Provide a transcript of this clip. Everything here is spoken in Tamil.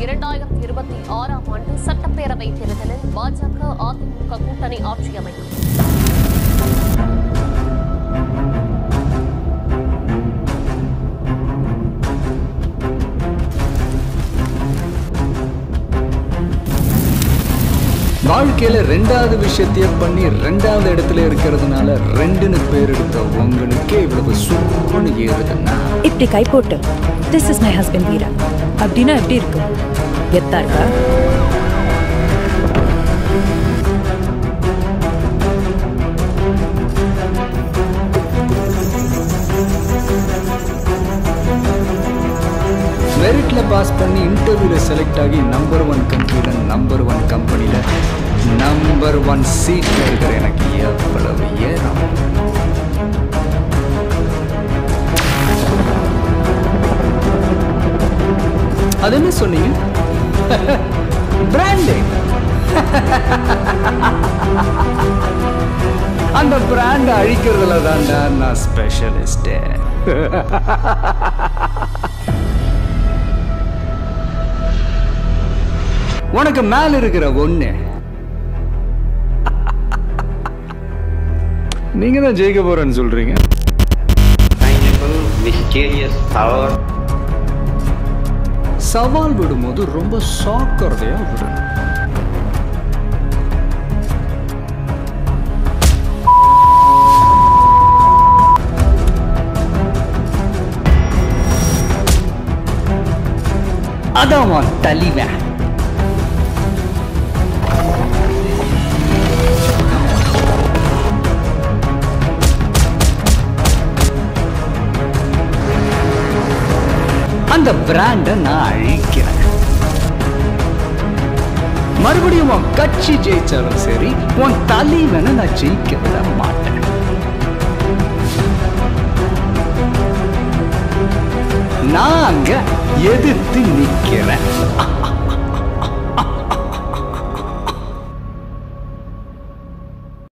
2026ஆம் ஆண்டு சட்டப்பேரவை தேர்தலில் பாஜக அதிமுக கூட்டணி ஆட்சி அமைக்கும். வாழ்க்கையில ரெண்டாவது விஷயத்தையே பண்ணி ரெண்டாவது இடத்துல இருக்கிறதுனால ரெண்டுன்னு பேர் எடுத்த உங்களுக்கே இவ்வளவு சூப்பர்னு ஏறுதுன்னா இப்படி கை போட்டு திஸ் இஸ் மை ஹஸ்பண்ட் வீரா அப்படின்னா எப்படி இருக்கு? கெத்தா இருக்கா? மெரிட்ல பாஸ் பண்ணி இன்டர்வியூல செலக்ட் ஆகி நம்பர் 1 கண்ட்ரில நம்பர் 1 கம்பெனில நம்பர் 1 சீட்ல இருக்கிற எனக்கு எவ்வளவு ஏறம். அது என்ன சொன்னீங்க? பிராண்டிங். அந்த பிராண்ட் அழிக்கிறதுல தான்டா நான் ஸ்பெஷலிஸ்ட். உனக்கு மேல இருக்கிற ஒண்ணு நீங்க தான் ஜெயிக்க போறேன்னு சொல்றீங்க. சவால் விடும்போது ரொம்ப சாக்கிறதையா விடணும். அதான் தலைவன். அந்த பிராண்ட நான் அழிக்கிறேன். மறுபடியும் உன் கட்சி ஜெயிச்சாலும் சரி, உன் தலைவனை நான் ஜெயிக்க விட மாட்டேன். நான் அங்க எதிர்த்து நிக்கிறேன்.